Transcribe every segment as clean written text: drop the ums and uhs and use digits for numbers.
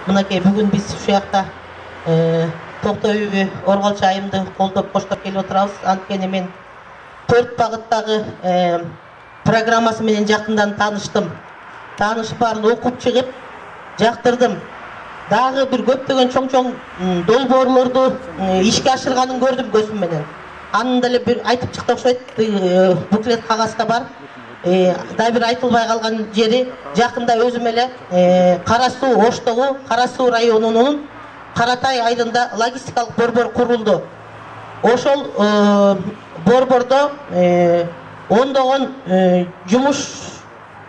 Мынакей бүгүн биз ушул жакта Токтоо үй Орголчу айымды колдоп коштоп келип отурабыз. Анткени мен 4 багыттагы программасы менен жакындан тааныштым. Таанышып баарын окуп чыгып жактырдым. Дагы бир көптөгөн чоң долбоорлорду ишке ашырганын көрдүм көзүм менен. Анын деле бир айтып чыкты окшойт, буклет кагазда бар. Да бир айтылбай калган жери жакында өзүм эле Кара Суу Оштогу Кара Суу районунун Каратай айылында логистикалык борбор курулду. Ошол борбордо ондогон жумуш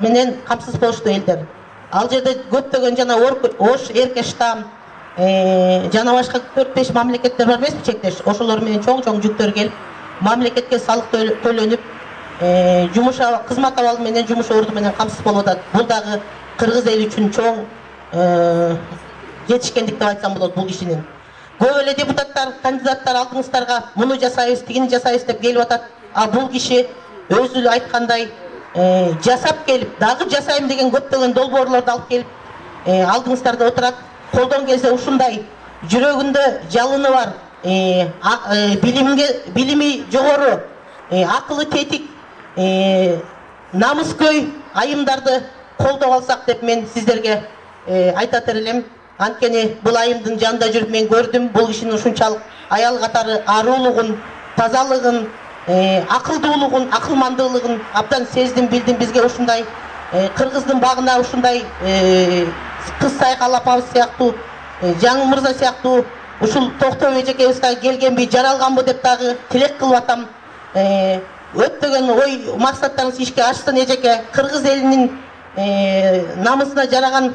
менен камсыз болушту элдер. Ал жерде көптөгөн жана Ош, Эркештам жана башка 4-5 мамлекеттер бар эмеспи чектеш. Ошолор менен чоң жүктөр келип, мамлекетке салык төлөнүп, жумуш кызмат абалы менен жумуш орду менен камсыз болуп атат. Бул дагы кыргыз эли үчүн чоң жетишкендик деп айтсам болот бул кишинин. Көп эле депутаттар, кандидаттар алдыңыздарга муну жасайбыз, тигини жасайбыз деп келип атат. А бул киши өзү айткандай жасап келип, дагы жасайм деген көптөгөн долбоорлорду алып келип алдыңыздарда отурат. Колдон келсе ушундай жүрөгүндө жалыны бар, билими жогору, акылы тетик, намыскөй айымдарды колдоп алсак деп мен сиздерге айтатыр элем. Анткени бул айымдын жанында жүрүп мен көрдүм, бул кишинин ушунчалык аял катары аруулугун, тазалыгын, акылдуулугун, акылмандуулугун абдан сездим, билдим. Бизге ушундай кыргыздын багына ушундай кыз сайкалапабыз сыяктуу, жаңы мырза сыяктуу ушул Токтоо эжекебизге келгенби, жаралганбы деп дагы тилек кылып атам. Өттөгөн ой максаттарыңыз ишке ашсын эжеке. Кыргыз элинин намысына жараган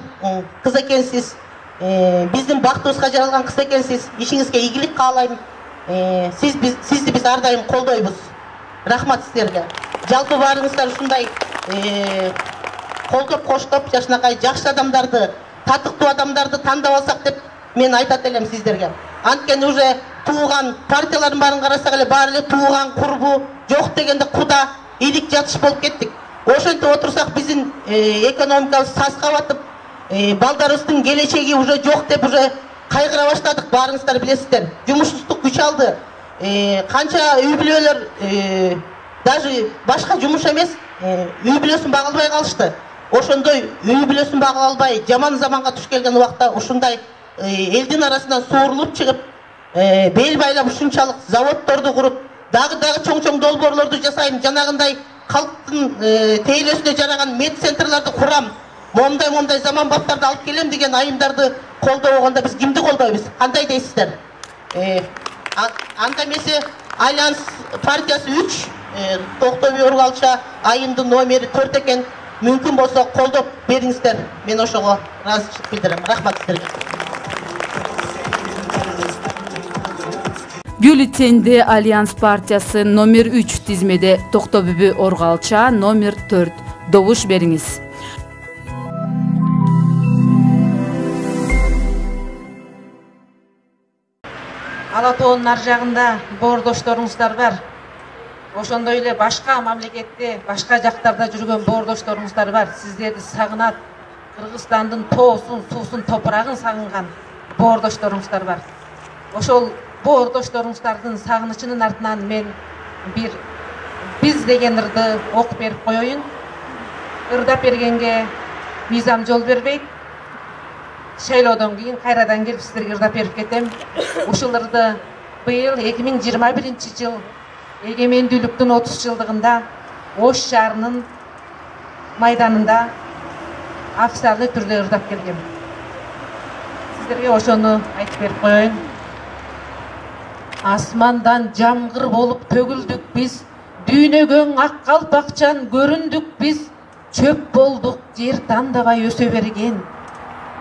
кыз экенсиз. Биздин бактыбызга жаралган кыз экенсиз. Ишиңизге ийгилик каалайм. Сизди биз ар дайым колдойбуз. Рахмат сиздерге. Жалпы баарыңыздар ушундай колдоп коштоп жашынакай жакшы адамдарды, татыктуу адамдарды тандап алсак деп мен айтат элем сиздерге. Анткени уже тууган партиялардын баарын карасак эле баары эле тууган, курбу, жок дегенде куда, илик жатыш болуп кеттик. Ошентип отурсак биздин экономикабыз саска батып, балдарыбыздын келечеги уже жок деп уже кайгыра баштадык, баарыңыздар билесиздер. Жумушсуздук күч алды. Канча үй бүлөлөр даже башка жумуш эмес, үй бүлөсүн бага албай калышты. Ошондой үй бүлөсүн бага албай жаман заманга туш келген убакта ушундай элдин арасынан суурулуп чыгып, бел байлап ушунчалык заводдорду куруп, дагы чоң долбоорлорду жасайм, жанагындай калктын тейлөөсүнө жараган медцентрлерди курам, момундай заман баптарды алып келем деген айымдарды колдобогондо биз кимди колдойбуз? Кандай дейсиздер? Анда эмесе Альянс партиясы 3, Токтоо Орголчу айымдын номери 4 экен. Мүмкүн болсо колдоп бериңиздер. Мен ошого ыраазычылык билдирем. Рахмат сиздерге. Бюллетенде Альянс партиясы номер 3 тизмеде, Токтоо Орголчу номер 4. Добуш бериңиз. Ала тоонун ар жагында боордошторуңуздар бар. Ошондой эле башка мамлекетте, башка жактарда жүргөн боордошторуңуздар бар. Сиздерди сагынат. Кыргызстандын тоосун, суусун, топурагын сагынган боордошторуңуздар бар. Ошол боордошторуңуздардын сагынычынын артынан мен бир биз деген ырды окуп берип коеюн. Ырдап бергенге мыйзам жол бербейт. Шайлоодон кийин кайрадан келип сиздерге ырдап берип кетем. Ушул ырды быйыл 2021-жыл эгемендүүлүктүн 30 жылдыгында Ош шаарынын майданында официалдуу түрдө ырдап келгем. Сиздерге ошону айтып берип коеюн. Асмандан жамгыр болуп төгүлдүк биз, дүйнөгөн ак калпакчан көрүндүк биз, чөп болдук жер тандабай өсө берген,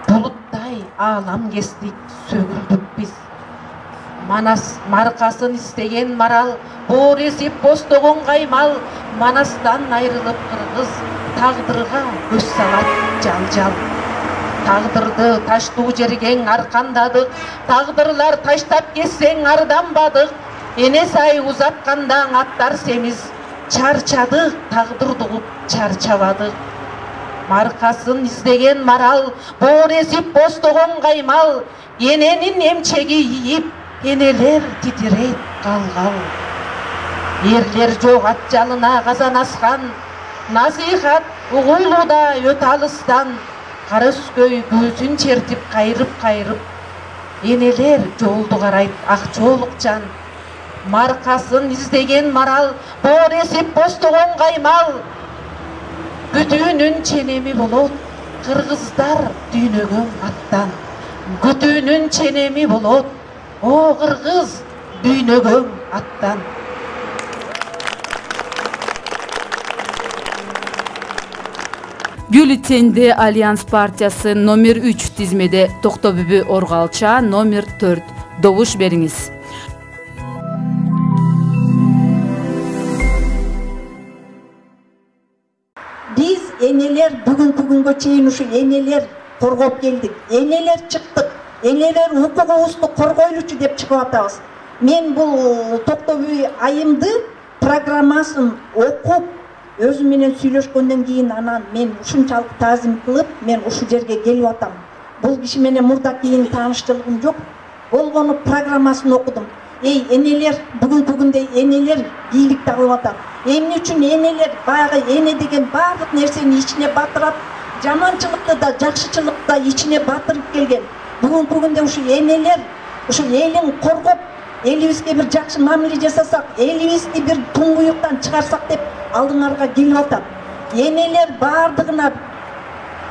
булуттай аалам кестик сөгүлдүк биз. Манас маркасын истеген марал, боор эсип бостогон каймал, Манастан айрылып кыргыз, тагдырга көз салат жал-жал. Тагдырды таштуу жерге аркандадык, тагдырлар таштап кетсең арданбадык. Эне сай узатканда аттар семиз, чарчадык, тагдырды угуп чарчабадык. Маркасын издеген марал, боор эсип бостогон каймал, эненин эмчеги ийип, энелер титирейт калгал. Эрлер жок ат жалына казан аскан, насихат угулуда өт алыстан, кара өскөй көзүн чертип кайрып, энелер жолду карайт ак жоолукчан. Маркасын издеген марал, боор эсип бостогон каймал, күтүүнүн ченеми болот, кыргыздар дүйнөгөн аттан. Күтүүнүн ченеми болот, о кыргыз дүйнөгөн аттан. Бюллетенде Альянс партиясы номер 3 тизмеде Токтобүбү Оргалча номер 4. Добуш бериңиз. Биз энелер бүгүнгө чейин ушу энелер коргоп келдик. Энелер чыктык. Энелер укугубузду коргойлучу деп чыгып атабыз. Мен бул Токтобү айымды программасын окуп, өзүм менен сүйлөшкөндөн кийин анан мен ушунчалык таазим кылып, мен ушу жерге келип атам. Бул киши менен мурда кийин тааныштыгым жок. Болгону программасын окудум. Эй энелер, бүгүнкү күндө энелер бийликти алып атат. Эмне үчүн энелер баягы эне деген баардык нерсени ичине батырат, жаманчылыкты да, жакшычылыкты да ичине батырып келген. Бүгүнкү күндө ушу энелер ушу элин коргоп, элибизге бир жакшы мамиле жасасак, элибизди бир туңгуюктан чыгарсак деп алдыңарга келип атат. Энелер баардыгына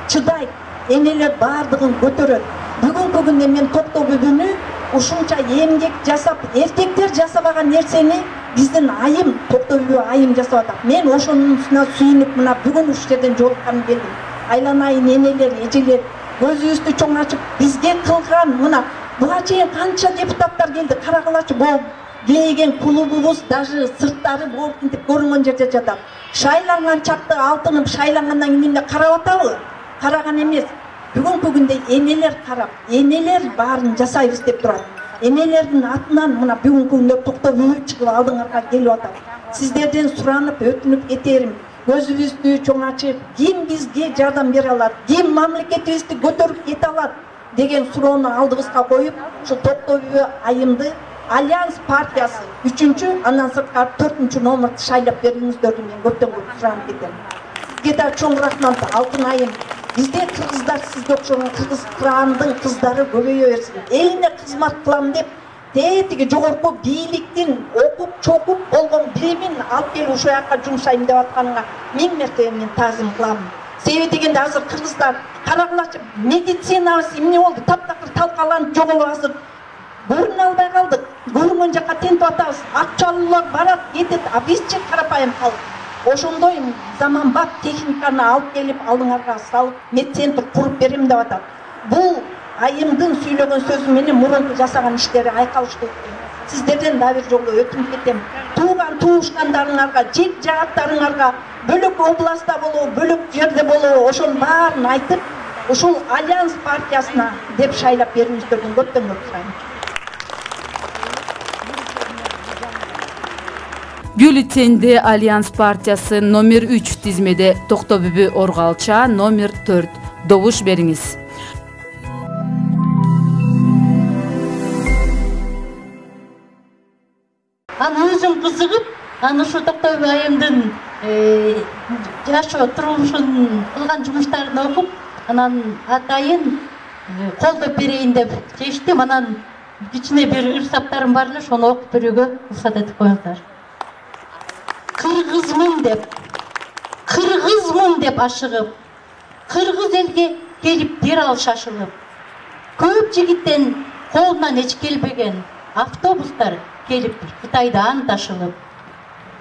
чыдайт, энелер баардыгын көтөрөт. Бүгүнкү күндө мен Токтобүбүнү ушунча эмгек жасап, эркектер жасабаган нерсени биздин айым, Токтобүбү айым жасап атат. Мен ошонусуна сүйүнүп мына бүгүн ушул жерден жолукканым келдим. Айланайын энелер, эжелер, көзүбүздү чоң ачып бизге кылган мына буга чейин канча депутаттар келди. Карагылачы бул бейген клубубуз даже сырттары болтинтип көрүнгөн жерде жатат. Шайланган чакты алтынып шайлангандан кийин эмне карап атабы? Караган эмес. Бүгүнкү күндө энелер карап, энелер баарын жасайбыз деп турат. Энелердин атынан мына бүгүнкү күндө Токтобүбү чыгып алдыңарга келип атат. Сиздерден суранып, өтүнүп кетерим. Көзүбүздү чоң ачып, ким бизге жардам бере алат, ким мамлекетибизди көтөрүп кете алат деген суроону алдыбызга коюп, ушул Токтобүбү айымды Альянс партиясы 3-чү, андан сырткары 4-чү номерди шайлап бериңиздерди мен көптөн көп суранып кетем. Сизге да чоң рахмат, алтын айым. Бизде кыргыздар сизге окшогон кыргыз кырандын кыздары көбөйө берсин. Элине кызмат кылам деп тетиги жогорку бийликтин окуп чокуп болгон билимин алып келип ушул жака жумшайм деп атканыңа 1000 мерте мен таазим кылам. Себеби дегенде азыр кыргыздар карагылачы медицинабыз эмне болду? Таптакыр талкаланып жоголуп азыр көрүнө албай калдык. Көрүнгөн жака тентип атабыз. Акчалуулар барат, кетет, а бизчи карапайым калдык. Ошондой заманбап техниканы алып келип алдыңарга салып, медцентр куруп берем деп атат. Бул айымдын сүйлөгөн сөзү менен мурунку жасаган иштери айкалыштуу. Сиздерден да бир жолу өтүнүп кетем. Тууган туушкандарыңарга, жек жааттарыңарга, бөлөк областта болобу, бөлөк жерде болобу, ошонун баарын айтып, ушул Альянс партиясына деп шайлап бериңиздердин көптөн көп сурайм. Бюллетенде Альянс партиясы номер 3 тизмеде Токтобүбү Оргалча номер 4. Добуш бериңиз. Аны өзүм кызыгып, аны ушу Токтобүбү айымдын жашоо турмушун кылган жумуштарын окуп, анан атайын колдоп берейин деп чечтим. Анан кичине бир ырсаптарым бар эле, ошону окуп берүүгө уруксат этип коюңуздар. Кыргызмын деп ашыгып, кыргыз элге келип дерал шашылып, көп жигиттен колунан эч келбеген автобустар келип Кытайдан ташылып,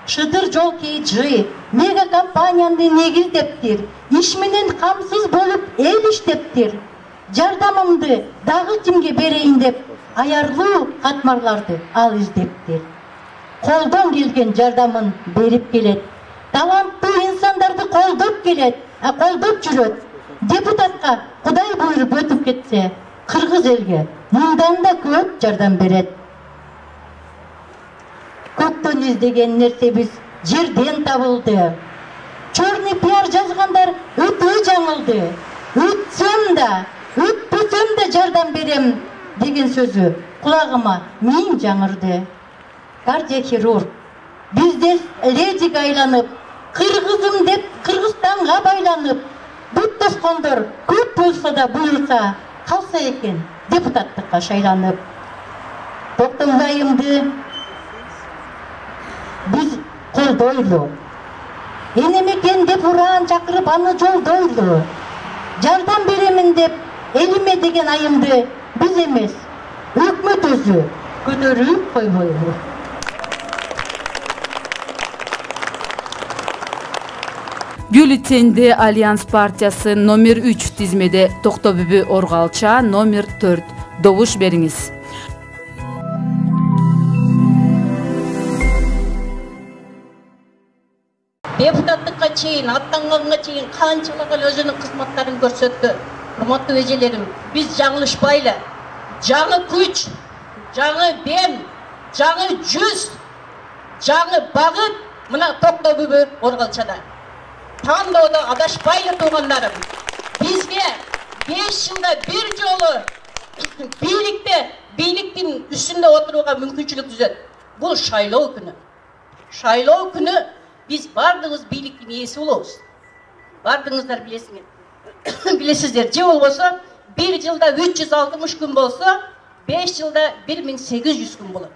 Шыдыр жол KG мега компанияны негиздептир, иш менен камсыз болуп эл иштептир. Жардамымды дагы кимге берейин деп аярлуу катмарларды ал издептир. Колдон келген жардамын берип келет. Таланттуу инсандарды колдоп келет, колдоп жүрөт. Депутатка Кудай буйруп өтүп кетсе, кыргыз элге мындан да көп жардам берет. Көктөн издеген нерсебиз жерден табылды. черный пиар жазгандар өтө жаңылды. Өтсөм да, өтпөсөм да жардам берем деген сөзү кулагыма миң жаңырды. Кардиохирург бизде ледиге айланып, кыргызым деп Кыргызстанга байланып, бүт тоскондор көп болсо да буюрса калса экен депутаттыкка шайланып. Токтогул айымды биз колдойлу. Энемекен деп уран чакырып аны жолдойлу. Жардам беремин деп элиме деген айымды биз эмес, өкмөт өзү көтөрүп койбойлу. Бюллетенде Альянс партиясы номер 3 тизмеде Токтобүбү Оргалча номер 4. Добуш бериңиз. Депутаттыкка чейин, аттанганга чейин канчалык өзүнүн кызматтарын көрсөттү. Урматтуу эжелерим, биз жаңылышпайлы. Жаңы күч, жаңы дем, жаңы жүз, жаңы багыт мына Токтобүбү Оргалчада. Тандоодо адашпайлы туугандарым. Бизге 5 жылда бир жолу бийликтин үстүндө отурууга мүмкүнчүлүк түзөт. Бул шайлоо күнү. Шайлоо күнү биз бардыгыбыз бийликтин ээси болобуз. Бардыгыңыздар билесиздер. Же болбосо 1 жылда 360 күн болсо, 5 жылда 1800 күн болот.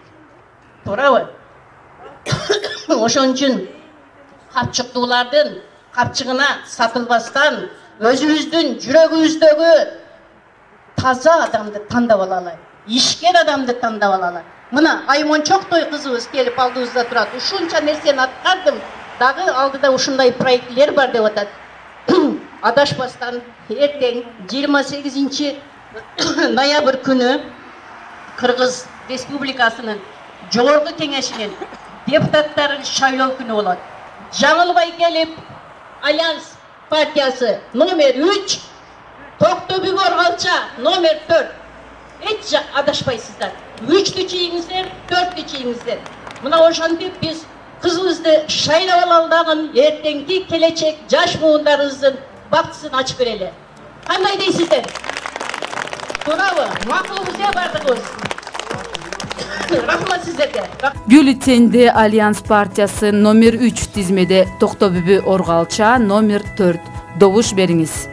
Туурабы? Ошон үчүн капчыктуулардын капчыгына сатылбастан өзүбүздүн жүрөгүбүздөгү таза адамды тандап алалы, ишкер адамды тандап алалы. Мына Аймончоктой кызыбыз келип алдыбызда турат. Ушунча нерсени аткардым, дагы алдыда ушундай проектлер бар деп атат. Адашпастан эртең 28 ноябрь күнү Кыргыз Республикасынын Жогорку Кеңешинин депутаттарын шайлоо күнү болот. Жаңылбай келип, Альянс партиясы номер 3, Токтобүбү Оргалча номер 4. Эч адашпайсыздар. 3-тү чийиңиздер, 4-тү чийиңиздер. Мына ошентип биз кызыбызды шайлап алалдагын эртеңки келечек жаш муундарыбыздын бактысын ачып берели. Кандай дейсиздер? Туурабы? Макулбуз бардыгыбыз. Рахмат сиздерге. Бюллетенде Альянс партиясы номер 3 тизмеде Токтобүбү Оргалча номер 4. Добуш бериңиз.